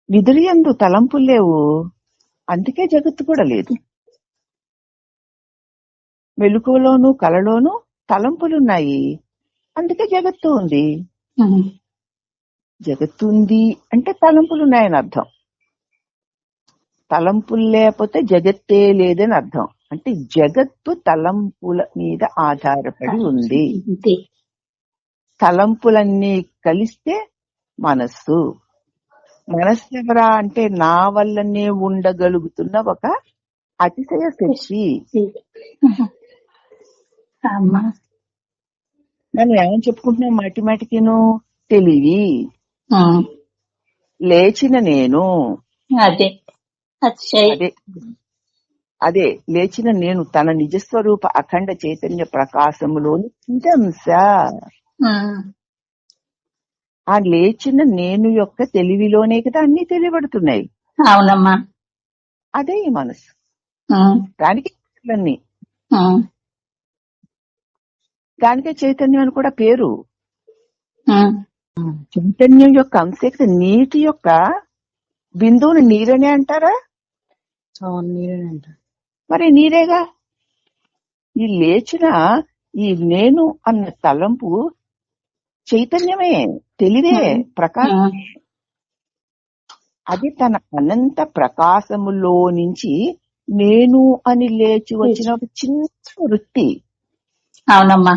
విదురియందు తలంపులు లేవు, అందుకే జగత్తు కూడా లేదు. మెలకువలోను కలలోను తలంపులున్నాయి, అందుకే జగత్తు ఉంది. జగత్తు ఉంది అంటే తలంపులున్నాయని అర్థం. తలంపులు లేకపోతే జగత్తే లేదని అర్థం. అంటే జగత్తు తలంపుల మీద ఆధారపడి ఉంది. తలంపులన్నీ కలిస్తే మనస్సు. మనస్సు ఎవరా అంటే నా వల్లనే ఉండగలుగుతున్న ఒక అతిశయ శక్తి. మనం ఏమని చెప్పుకుంటున్నాం మాటి మాటికిను? తెలివి, లేచిన నేను. అదే అదే లేచిన నేను తన నిజస్వరూప అఖండ చైతన్య ప్రకాశములోని అంశ. ఆ లేచిన నేను యొక్క తెలివిలోనే కదా అన్ని తెలియబడుతున్నాయి. అవునమ్మా. అదే ఈ మనసు. దానికి అన్ని, దానికే చైతన్యం అని కూడా పేరు. చైతన్యం యొక్క అంశ నీటి యొక్క బిందువుని నీరనే అంటారా? నీరనే అంటారు. మరి నీరేగా. ఈ లేచిన ఈ నేను అన్న తలంపు చైతన్యమే, తెలివే, ప్రకాశమే. అది తన అనంత ప్రకాశములో నుంచి నేను అని లేచి వచ్చిన ఒక చిన్న వృత్తి. అవునమ్మా.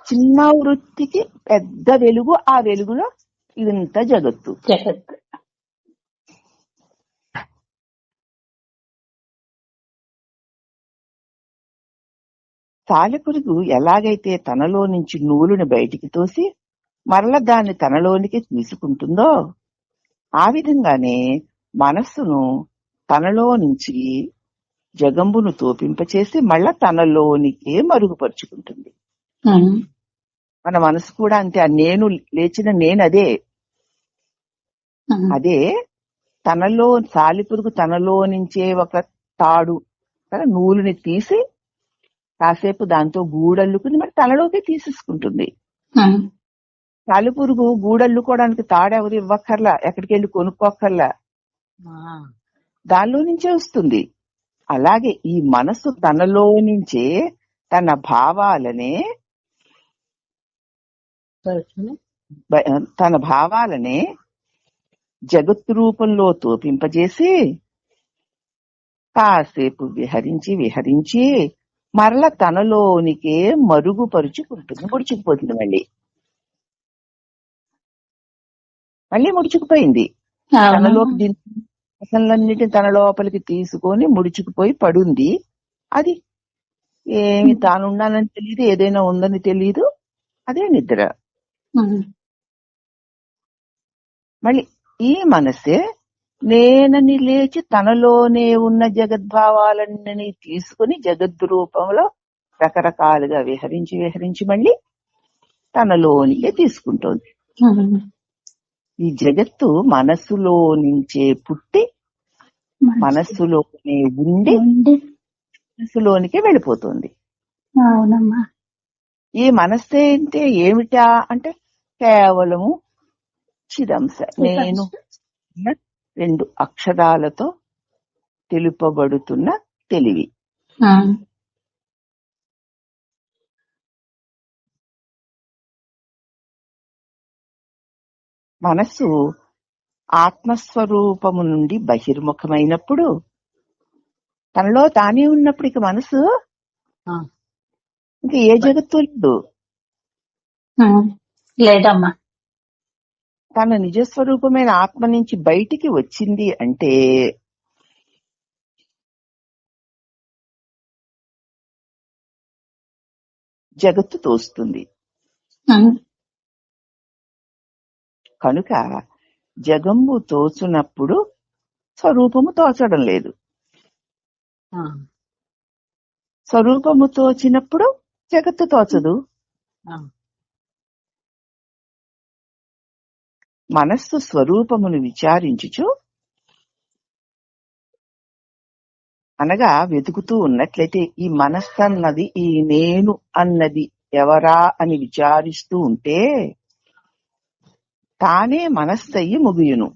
చిన్న వృత్తికి పెద్ద వెలుగు, ఆ వెలుగులో ఇదంతా జగత్తు. సాలెపురుగు ఎలాగైతే తనలో నుంచి నూలుని బయటికి తోసి మరల దాన్ని తనలోనికి తీసుకుంటుందో, ఆ విధంగానే మనస్సును తనలో నుంచి జగంబును తోపింపచేసి మళ్ళా తనలోనికే మరుగుపరుచుకుంటుంది. మన మనసు కూడా అంతే. నేను లేచిన నేను అదే. అదే తనలో సాలిపురుగు తనలో నుంచే ఒక తాడు నూలుని తీసి కాసేపు దాంతో గూడల్లుకుని మరి తనలోకి తీసేసుకుంటుంది. సాలిపురుగు గూడల్లుకోవడానికి తాడెవరు ఇవ్వక్కర్లా, ఎక్కడికి వెళ్ళి కొనుక్కోక్కర్లా, దానిలో నుంచే వస్తుంది. అలాగే ఈ మనసు తనలో నుంచే తన భావాలనే జగత్తు రూపంలో తోపింపజేసి కాసేపు విహరించి మరల తనలోనికే మరుగుపరుచుకుంటుంది. ముడుచుకుపోతుంది. మళ్ళీ ముడుచుకుపోయింది. తనలోకి అసలన్నిటిని తన లోపలికి తీసుకొని ముడుచుకుపోయి పడుంది. అది ఏమి తానున్నానని తెలియదు, ఏదైనా ఉందని తెలియదు. అదే నిద్ర. మళ్ళీ ఈ మనసే నేనని లేచి తనలోనే ఉన్న జగద్భావాలన్నీ తీసుకుని జగద్దు రూపంలో రకరకాలుగా విహరించి మళ్ళీ తనలోనికే తీసుకుంటోంది. ఈ జగత్తు మనస్సులో నుంచే పుట్టి మనస్సులోనే ఉండి మనస్సులోనికే వెళ్ళిపోతుంది. ఈ మనస్సే అంటే ఏమిటా అంటే కేవలము చిదంశ, నేను 2 అక్షరాలతో తెలుపబడుతున్న తెలివి. మనస్సు ఆత్మస్వరూపము నుండి బహిర్ముఖమైనప్పుడు తనలో తానే ఉన్నప్పుడు ఇక మనసు ఇంకా ఏ జగత్తు లేదమ్మా. తన నిజస్వరూపమైన ఆత్మ నుంచి బయటికి వచ్చింది అంటే జగత్తు తోస్తుంది. కనుక జగంబు తోచునప్పుడు స్వరూపము తోచడం లేదు, స్వరూపము తోచినప్పుడు జగత్తు తోచదు. మనస్సు స్వరూపమును విచారించుచు అనగా వెతుకుతూ ఉన్నట్లయితే ఈ మనస్సు అన్నది, ఈ నేను అన్నది ఎవరా అని విచారిస్తూ ఉంటే తానే మనస్సయ్యి ముగియును.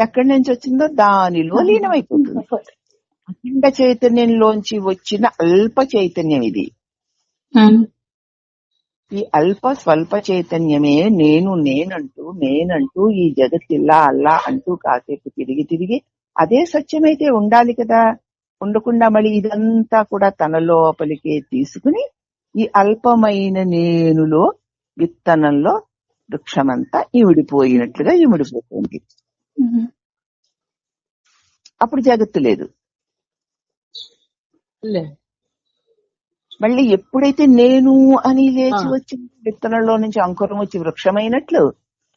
ఎక్కడి నుంచి వచ్చిందో దానిలో లీనమైపోతుంది. అఖండ చైతన్యంలోంచి వచ్చిన అల్ప చైతన్యం ఇది. ఈ అల్ప స్వల్ప చైతన్యమే నేనంటూ ఈ జగత్ ఇలా అల్లా అంటూ కాసేపు తిరిగి తిరిగి అదే సత్యమైతే ఉండాలి కదా. ఉండకుండా మళ్ళీ ఇదంతా కూడా తన లోపలికే తీసుకుని ఈ అల్పమైన నేనులో విత్తనంలో వృక్షమంతా ఇమిడిపోయినట్లుగా ఇమిడిపోతుంది. అప్పుడు జగత్తు లేదు. మళ్ళీ ఎప్పుడైతే నేను అని లేచి వచ్చిన విత్తనంలో నుంచి అంకురం వచ్చి వృక్షమైనట్లు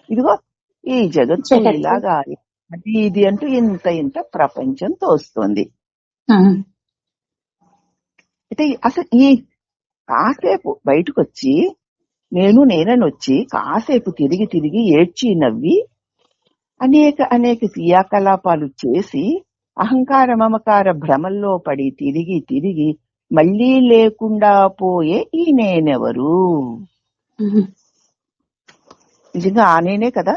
ఇదిగో ఈ జగత్తు ఇలాగా అది ఇది అంటూ ఇంత ఇంత ప్రపంచం తోస్తుంది. అయితే అసలు ఈ కాసేపు బయటకు వచ్చి నేనని వచ్చి కాసేపు తిరిగి తిరిగి ఏడ్చి నవ్వి అనేక క్రియాకలాపాలు చేసి అహంకార మమకార భ్రమల్లో పడి తిరిగి తిరిగి మళ్లీ లేకుండా పోయే ఈ నేనెవరు? నిజంగా ఆ నేనే కదా.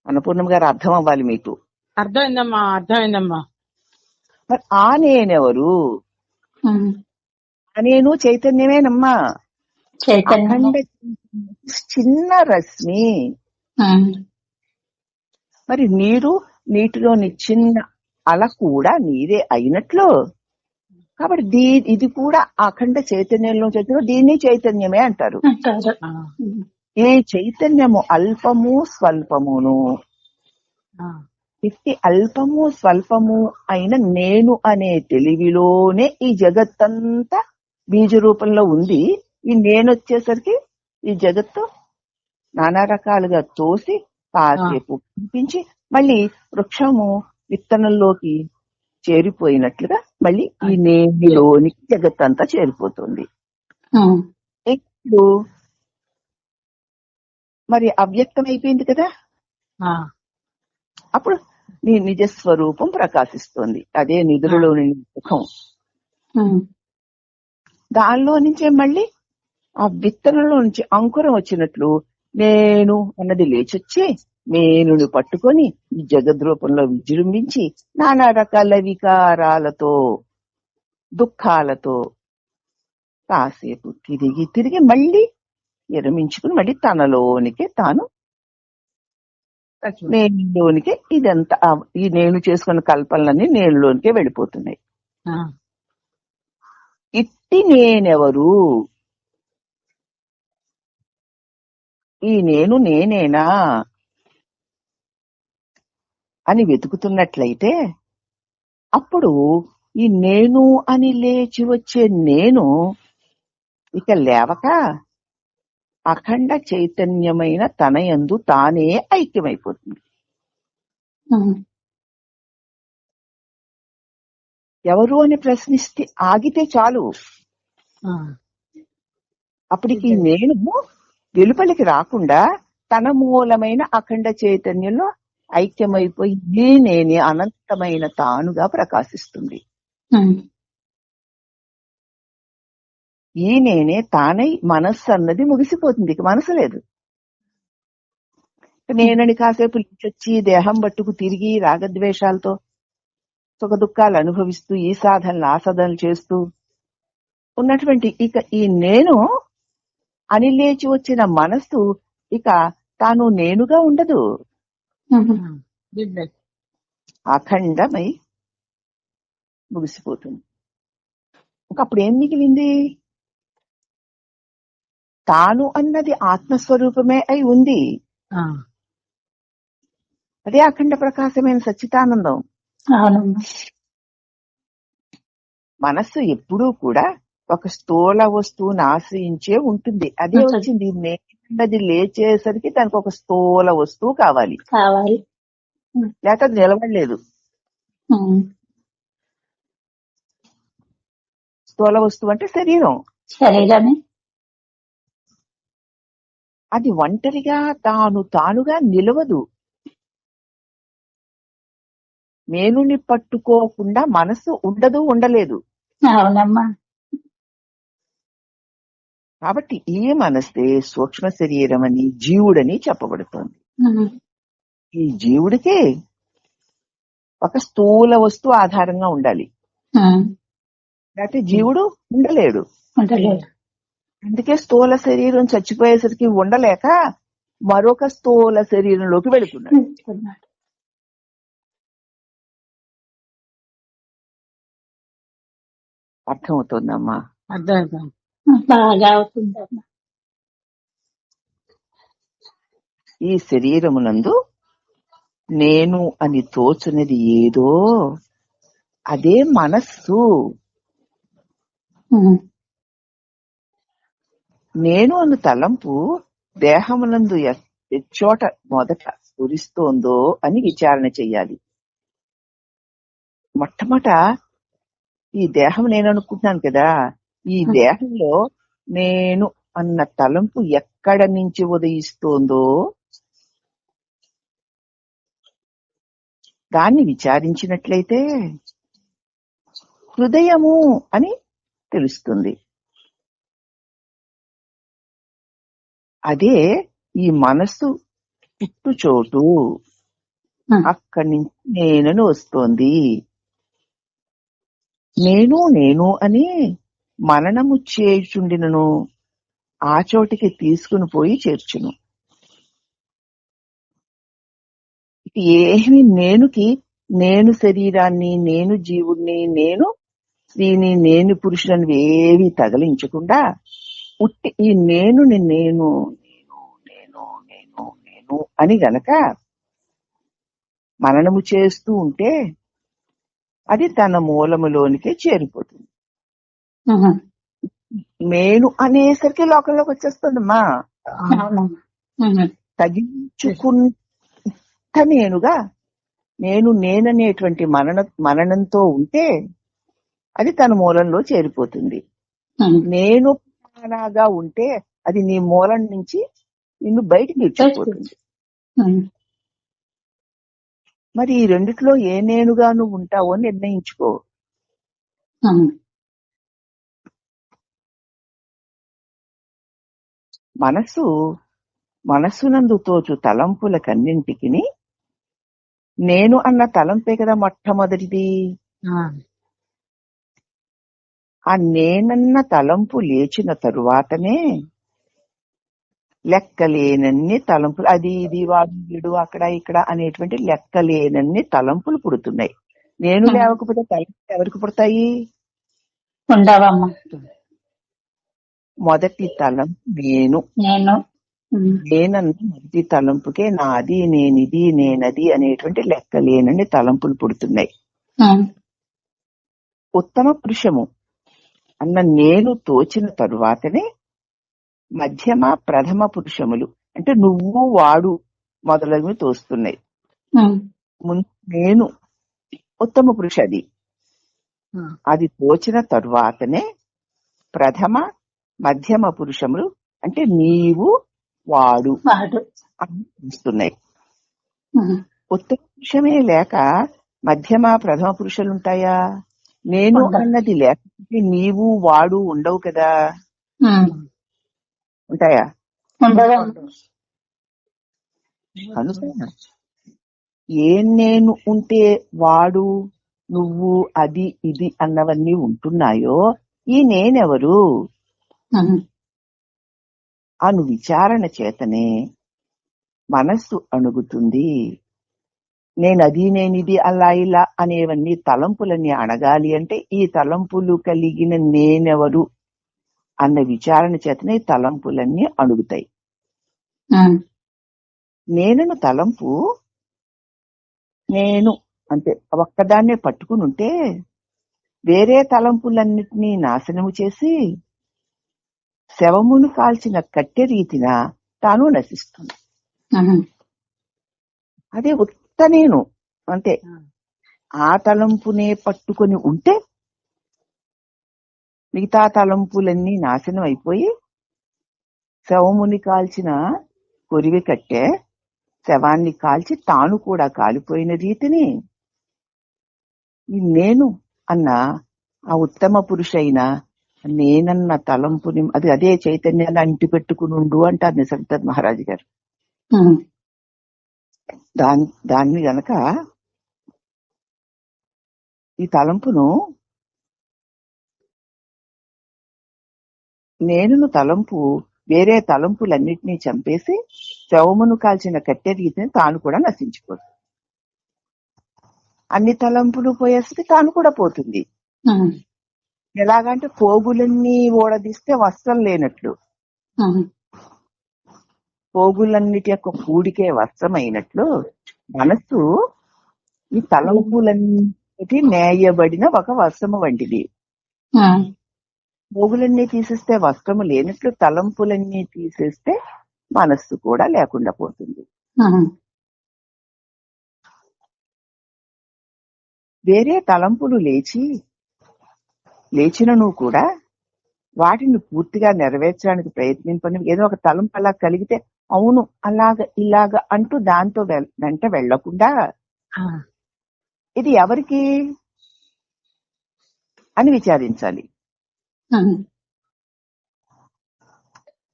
అన్నపూర్ణమ్మ గారు అర్థం అవ్వాలి మీకు. అర్థమైందమ్మా. మరి ఆ నేనెవరు? నేను చైతన్యమేనమ్మా. అఖండ చిన్న రశ్మి. మరి నీటిలోని చిన్న అల కూడా నీరే అయినట్లు కాబట్టి ఇది కూడా అఖండ చైతన్యంలో దీన్ని చైతన్యమే అంటారు. ఈ చైతన్యము అల్పము స్వల్పమును. ఇట్టి అల్పము స్వల్పము అయిన నేను అనే తెలివిలోనే ఈ జగత్తంతా బీజ రూపంలో ఉంది. ఈ నేనొచ్చేసరికి ఈ జగత్తు నానా రకాలుగా తోసి కాసేపు కనిపించి మళ్ళీ వృక్షము విత్తనంలోకి చేరిపోయినట్లుగా మళ్ళీ ఈ నేనులోనికి జగత్తంతా చేరిపోతుంది. ఇప్పుడు మరి అవ్యక్తం అయిపోయింది కదా. అప్పుడు నీ నిజస్వరూపం ప్రకాశిస్తుంది. అదే నిధులలోని ముఖం. దానిలో నుంచే మళ్ళీ ఆ విత్తనంలో నుంచి అంకురం వచ్చినట్లు నేను అన్నది లేచొచ్చి నేనుని పట్టుకొని ఈ జగద్రూపంలో విజృంభించి నానా రకాల వికారాలతో దుఃఖాలతో కాసేపు తిరిగి తిరిగి మళ్ళీ విరమించుకుని మళ్ళీ తనలోనికి తాను నేనులోనికి ఇదంతా ఈ నేను చేసుకున్న కల్పనలన్నీ నేనులోనికే వెళ్ళిపోతున్నాయి. ఇట్టి నేనెవరు? ఈ నేను నేనేనా అని వెతుకుతున్నట్లయితే అప్పుడు ఈ నేను అని లేచి వచ్చే నేను ఇక లేవక అఖండ చైతన్యమైన తన యందు తానే ఐక్యమైపోతుంది. ఎవరు అని ప్రశ్నిస్తే ఆగితే చాలు. అప్పటికి నేను వెలుపలికి రాకుండా తన మూలమైన అఖండ చైతన్యంలో ఐక్యమైపోయి నేనే అనంతమైన తానుగా ప్రకాశిస్తుంది. ఈ నేనే తానై మనస్సు అన్నది ముగిసిపోతుంది. ఇక మనసు లేదు. నేనని కాసేపు లేచొచ్చి దేహం పట్టుకు తిరిగి రాగద్వేషాలతో సుఖ దుఃఖాలు అనుభవిస్తూ ఈ సాధనలు ఆ సాధనలు చేస్తూ ఉన్నటువంటి ఇక ఈ నేను అని లేచి వచ్చిన మనస్సు ఇక తాను నేనుగా ఉండదు. అఖండమై ముగిసిపోతుంది. అప్పుడు ఏం మిగిలింది? తాను అన్నది ఆత్మస్వరూపమే అయి ఉంది. అదే అఖండ ప్రకాశమైన సచ్చితానందం. మనస్సు ఎప్పుడూ కూడా ఒక స్థూల వస్తువుని ఆశ్రయించే ఉంటుంది. అదే వచ్చింది నేనన్నది లేచేసరికి దానికి ఒక స్థూల వస్తువు కావాలి, లేక అది నిలబడలేదు. స్థూల వస్తువు అంటే శరీరమే. అది ఒంటరిగా తానుగా నిలవదు. నేనుని పట్టుకోకుండా మనసు ఉండలేదు. కాబట్టి ఈ మనస్తే సూక్ష్మ శరీరం అని జీవుడని చెప్పబడుతోంది. ఈ జీవుడికి ఒక స్థూల వస్తువు ఆధారంగా ఉండాలి, లేకపోతే జీవుడు ఉండలేడు. ఉండలేదు. అందుకే స్థూల శరీరం చచ్చిపోయేసరికి ఉండలేక మరొక స్థూల శరీరంలోకి వెళుతున్నాడు. అర్థమవుతోందమ్మా? అర్థం. బాగా అవుతుందమ్మా. ఈ శరీరమునందు నేను అని తోచున్నది ఏదో అదే మనస్సు. నేను అను తలంపు దేహమునందు ఎచ్చోట మొదట స్ఫురిస్తోందో అని విచారణ చెయ్యాలి. మొట్టమొదట ఈ దేహం నేను అనుకుంటున్నాను కదా, ఈ దేహంలో నేను అన్న తలంపు ఎక్కడ నుంచి ఉదయిస్తోందో దాన్ని విచారించినట్లయితే హృదయము అని తెలుస్తుంది. అదే ఈ మనస్సు పుట్టుచోటు. అక్కడి నుంచి నేనని వస్తోంది. నేను నేను అని మననము చేయుచుండినను ఆ చోటికి తీసుకుని పోయి చేర్చును. ఏమి నేనుకి నేను శరీరాన్ని, నేను జీవుణ్ణి, నేను స్త్రీని, నేను పురుషులని ఏవి తగలించకుండా ఉట్టి ఈ నేను నేను నేను నేను నేను నేను అని గనక మననము చేస్తూ ఉంటే అది తన మూలములోనికే చేరిపోతుంది. నేను అనేసరికి లోకంలోకి వచ్చేస్తుందమ్మా. తగ్గించుకున్న నేనుగా నేను నేననేటువంటి మననంతో ఉంటే అది తన మూలంలో చేరిపోతుంది. నేను ప్రాణగా ఉంటే అది నీ మూలం నుంచి నిన్ను బయటికి ఇచ్చిపోతుంది. మరి ఈ రెండిట్లో ఏ నేనుగా నువ్వు ఉంటావో నిర్ణయించుకో. మనస్సునందు తోచు తలంపులకన్నింటికి నేను అన్న తలంపే కదా మొట్టమొదటిది. ఆ నేనన్న తలంపు లేచిన తరువాతనే లెక్కలేనన్ని తలంపులు, అది ఇది వాడు వీడు అక్కడ ఇక్కడ అనేటువంటి లెక్కలేనన్ని తలంపులు పుడుతున్నాయి. నేను లేకపోతే తలంపులు ఎవరికి పుడతాయి? ఉండవమ్మా. మొదటి తలంపు నేనన్న మొదటి తలంపుకే నాది, నేనిది, నేనది అనేటువంటి లెక్కలేనన్ని తలంపులు పుడుతున్నాయి. ఉత్తమ పురుషము అన్న నేను తోచిన తరువాతనే మధ్యమ ప్రథమ పురుషములు అంటే నువ్వు వాడు మొదలగునవి తోస్తున్నాయి. నేను ఉత్తమ పురుష అది తోచిన తరువాతనే ప్రథమ మధ్యమ పురుషములు అంటే నీవు వాడు వస్తున్నాయి. ఉత్తమ పురుషమే లేక మధ్యమ ప్రథమ పురుషులుంటాయా? నేను అన్నది లేకపోతే నీవు వాడు ఉండవు కదా. ఉంటాయా? కనుక ఏం నేను ఉంటే వాడు నువ్వు అది ఇది అన్నవన్నీ ఉంటున్నాయో ఈ నేనెవరు అను విచారణ చేతనే మనస్సు అణుగుతుంది. నేనది నేనిది అలా ఇలా అనేవన్నీ తలంపులన్నీ అణగాలి అంటే ఈ తలంపులు కలిగిన నేనెవరు అన్న విచారణ చేతనే తలంపులన్నీ అణుగుతాయి. నేనను తలంపు నేను అంటే ఒక్కదాన్నే పట్టుకుని ఉంటే వేరే తలంపులన్నిటినీ నాశనము చేసి శవమును కాల్చిన కట్టె రీతిన తాను నశిస్తుంది. అదే ఉత్త నేను అంటే ఆ తలంపునే పట్టుకొని ఉంటే మిగతా తలంపులన్నీ నాశనం అయిపోయి శవముని కాల్చిన కొరివి కట్టే శవాన్ని కాల్చి తాను కూడా కాలిపోయిన రీతిని ఈ నేను అన్న ఆ ఉత్తమ పురుషైన నేనన్న తలంపుని అదే చైతన్యాన్ని అంటి పెట్టుకుని ఉండు అంటారు నిసర్గదత్ మహారాజు గారు. దాన్ని గనక ఈ తలంపును నేనును తలంపు వేరే తలంపులన్నిటినీ చంపేసి శవమును కాల్చిన కట్టె రీతిని తాను కూడా నశించిపోతుంది. అన్ని తలంపులు పోయేస్తే తాను కూడా పోతుంది. ఎలాగంటే పోగులన్నీ ఓడదీస్తే వస్త్రం లేనట్లు, పోగులన్నిటి యొక్క కూడికే వస్త్రం అయినట్లు మనస్సు ఈ తలంపులన్నిటి నేయబడిన ఒక వస్త్రము వంటిది. పోగులన్నీ తీసేస్తే వస్త్రము లేనట్లు తలంపులన్నీ తీసేస్తే మనస్సు కూడా లేకుండా పోతుంది. వేరే తలంపులు లేచినను కూడా వాటిని పూర్తిగా నెరవేర్చడానికి ప్రయత్నింపని ఏదో ఒక తలంపు అలా కలిగితే అవును ఇలాగ అంటూ దాంతో వెంట వెళ్లకుండా ఇది ఎవరికి అని విచారించాలి.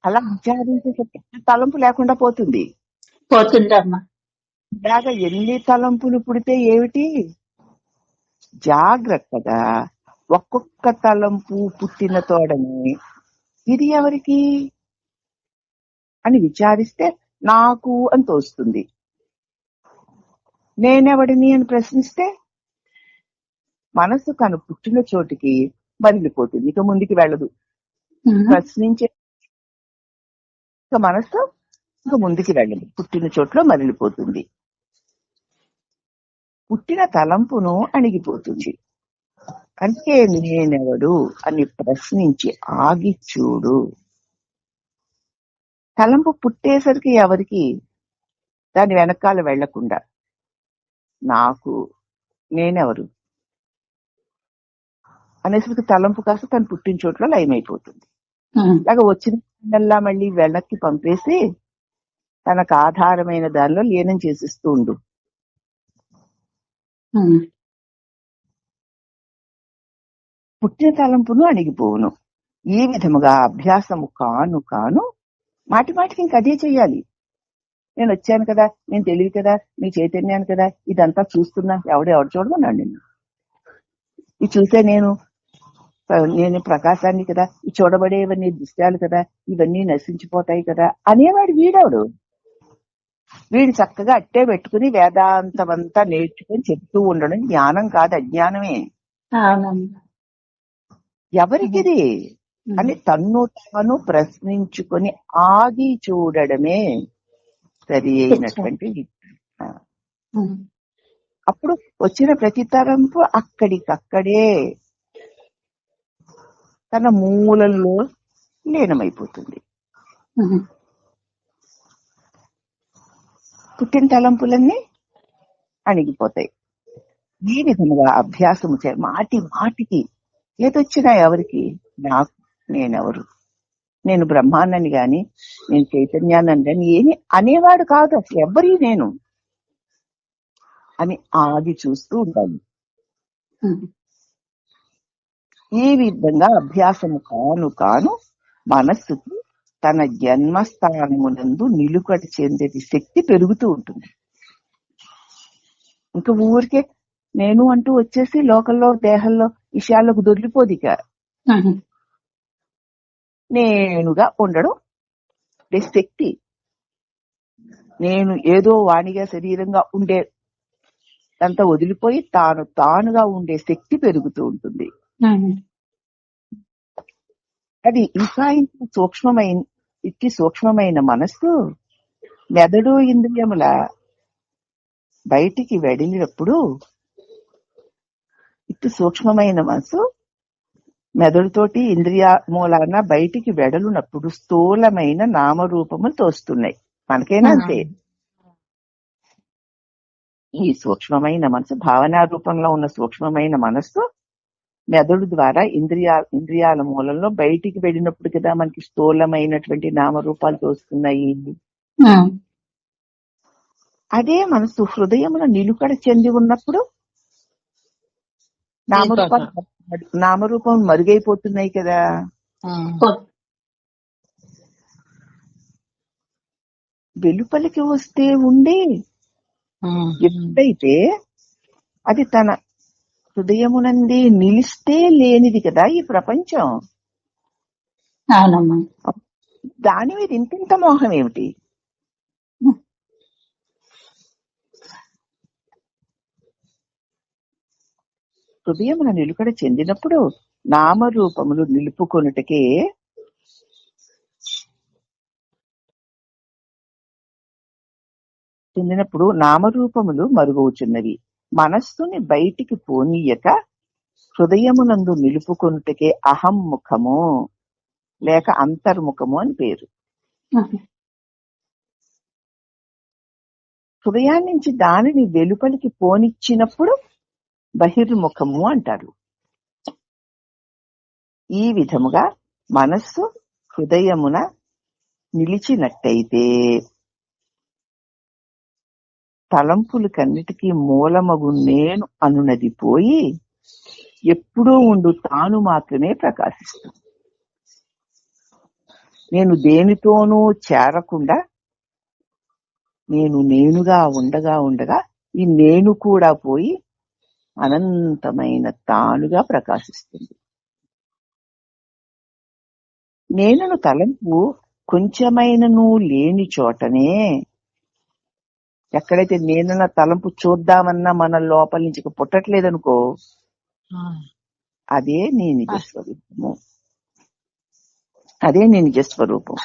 అలా విచారించేసరికి తలంపు లేకుండా పోతుందమ్మా. ఇలాగ ఎన్ని తలంపులు పుడితే ఏమిటి, జాగ్రత్తగా ఒక్కొక్క తలంపు పుట్టిన తోడని ఇది ఎవరికి అని విచారిస్తే నాకు అని తోస్తుంది. నేనెవడిని అని ప్రశ్నిస్తే మనసు కను పుట్టిన చోటికి మరిలిపోతుంది, ఇక ముందుకి వెళ్ళదు. ప్రశ్నించే మనసు ఇక ముందుకి వెళ్ళదు, పుట్టిన చోట్లో మరిలిపోతుంది. పుట్టిన తలంపును అణిగిపోతుంది. అంటే నేనెవడు అని ప్రశ్నించి ఆగి చూడు. తలంపు పుట్టేసరికి ఎవరికి దాని వెనకాల వెళ్లకుండా నేనెవరు అనేసరికి తలంపు కాస్త తను పుట్టిన చోట్ల లయమైపోతుంది. అలాగా వచ్చిన మళ్ళీ వెనక్కి పంపేసి తనకు ఆధారమైన దానిలో లీనం చేసిస్తూ ఉండు. పుట్టిన తలంపును అణిగిపోవును. ఈ విధముగా అభ్యాసము కాను మాటి మాటికి ఇంక అదే చెయ్యాలి. నేను వచ్చాను కదా, నేను తెలివి కదా, నీ చైతన్యాన్ని కదా, ఇదంతా చూస్తున్నా, ఎవడు చూడమన్నాడు నిన్ను. ఇది చూసే నేను ప్రకాశాన్ని కదా, ఈ చూడబడేవన్నీ దృశ్యాలు కదా, ఇవన్నీ నశించిపోతాయి కదా అనేవాడు వీడవుడు. వీడు చక్కగా అట్టే పెట్టుకుని వేదాంతమంతా నేర్చుకుని చెప్తూ ఉండడం జ్ఞానం కాదు, అజ్ఞానమే. ఎవరికిది అని తన్ను తాను ప్రశ్నించుకొని ఆగి చూడడమే సరి అయినటువంటి అప్పుడు వచ్చిన ప్రతి తరంపు అక్కడికక్కడే తన మూలంలో లీనమైపోతుంది. పుట్టిన తలంపులన్నీ అణిగిపోతాయి. ఈ విధముగా అభ్యాసము మాటి మాటికి ఏదొచ్చినా ఎవరికి నేనెవరు, నేను బ్రహ్మాన్నని గాని, నేను చైతన్యాన్ని గాని ఏమి అనేవాడు కాదు అసలు ఎవ్వరీ నేను అని ఆగి చూస్తూ ఉండాలి. ఈ విధంగా అభ్యాసము కాను మనస్సుకి తన జన్మస్థానమునందు నిలుకడ చెందేది శక్తి పెరుగుతూ ఉంటుంది. ఇంకా ఊరికే నేను అంటూ వచ్చేసి లోకల్లో దేహంలో విషయాల్లోకి దొరికిపోదిక. నేనుగా ఉండడం శక్తి, నేను ఏదో వాణిగా శరీరంగా ఉండే అంతా వదిలిపోయి తానుగా ఉండే శక్తి పెరుగుతూ ఉంటుంది. అది ఇంకా సూక్ష్మమైన మనస్సు మెదడు ఇంద్రియముల బయటికి వెడిలినప్పుడు సూక్ష్మమైన మనసు మెదడుతోటి ఇంద్రియ మూలాన బయటికి వెడలునప్పుడు స్థూలమైన నామరూపములు తోస్తున్నాయి. మనకైనా అంతే. ఈ సూక్ష్మమైన మనసు, భావనా రూపంలో ఉన్న సూక్ష్మమైన మనస్సు మెదడు ద్వారా ఇంద్రియాల మూలంలో బయటికి వెళ్ళినప్పుడు కదా మనకి స్థూలమైనటువంటి నామరూపాలు తోస్తున్నాయి. అదే మనసు హృదయమున నిలుకడ చెంది ఉన్నప్పుడు నామరూపం మరుగైపోతున్నాయి కదా. వెలుపలికి వస్తే ఉండి ఎప్పుడైతే అది తన హృదయమునందే నిలిస్తే లేనిది కదా ఈ ప్రపంచం. అవునమ్మా. దాని మీద ఇంత మోహం ఏమిటి? హృదయమున నిలుకడ చెందినప్పుడు నామరూపములు నిలుపుకొనుటకే చెందినప్పుడు నామరూపములు మరుగవుచున్నవి. మనస్సుని బయటికి పోనీయక హృదయమునందు నిలుపుకొనుటకే అహం ముఖము లేక అంతర్ముఖము అని పేరు. హృదయాన్నించి దానిని వెలుపలికి పోనిచ్చినప్పుడు బహిర్ముఖము అంటారు. ఈ విధముగా మనస్సు హృదయమున నిలిచినట్టయితే తలంపులకన్నిటికీ మూలమగు నేను అనునది పోయి ఎప్పుడూ ఉండు తాను మాత్రమే ప్రకాశిస్తుంది. నేను దేనితోనూ చేరకుండా నేను నేనుగా ఉండగా ఉండగా ఈ నేను కూడా పోయి అనంతమైన తానుగా ప్రకాశిస్తుంది. నేనను తలంపు కొంచెమైనను లేని చోటనే, ఎక్కడైతే నేనన్న తలంపు చూద్దామన్నా మన లోపల నుంచి పుట్టట్లేదనుకో, అదే నీ నిజ స్వరూపము. అదే నీ నిజ స్వరూపం.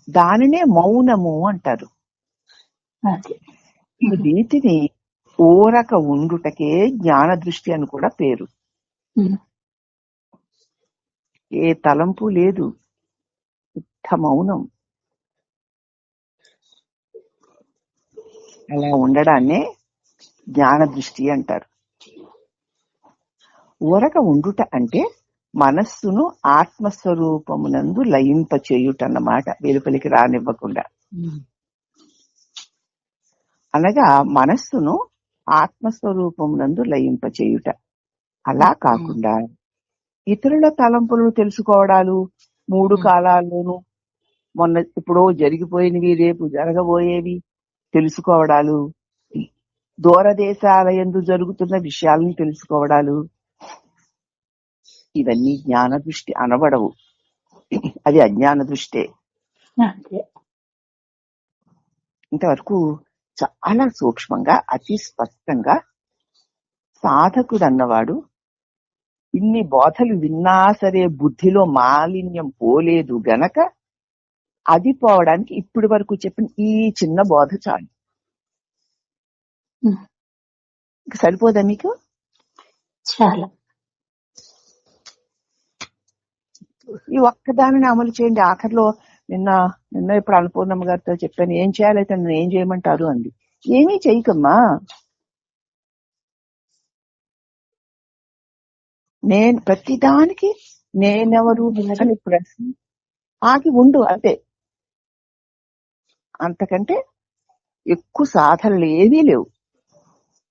దానినే మౌనము అంటారు. వీటిని ఓరక ఉండుటకే జ్ఞాన దృష్టి అని కూడా పేరు. ఏ తలంపు లేదు, శుద్ధ మౌనం. అలా ఉండడాన్నే జ్ఞాన దృష్టి అంటారు. ఊరక ఉండుట అంటే మనస్సును ఆత్మస్వరూపమునందు లయింప చేయుటన్నమాట, వెలుపలికి రానివ్వకుండా. అనగా మనస్సును ఆత్మస్వరూపమునందు లయింప చేయుట. అలా కాకుండా ఇతరుల తలంపులను తెలుసుకోవడాలు, 3 కాలాల్లోనూ మొన్న ఎప్పుడో జరిగిపోయినవి రేపు జరగబోయేవి తెలుసుకోవడాలు, దూరదేశాల యందు జరుగుతున్న విషయాలను తెలుసుకోవడాలు, ఇవన్నీ జ్ఞాన దృష్టి అనబడవు. అది అజ్ఞాన దృష్టే. ఇంతవరకు చాలా సూక్ష్మంగా అతి స్పష్టంగా సాధకుడు అన్నవాడు ఇన్ని బోధలు విన్నా సరే బుద్ధిలో మాలిన్యం పోలేదు గనక అది పోవడానికి ఇప్పటి వరకు చెప్పిన ఈ చిన్న బోధ చాలు. సరిపోదా మీకు? చాలా. ఈ ఒక్కదానిని అమలు చేయండి. ఆఖరిలో నిన్న ఇప్పుడు అన్నపూర్ణమ్మ గారితో చెప్పాను, ఏం చేయాలైతే నన్ను ఏం చేయమంటారు అంది. ఏమీ చేయకమ్మా, నేను ప్రతిదానికి నేనెవరు అని ప్రశ్న ఆగి ఉండు, అంతే. అంతకంటే ఎక్కువ సాధనలు ఏవీ లేవు.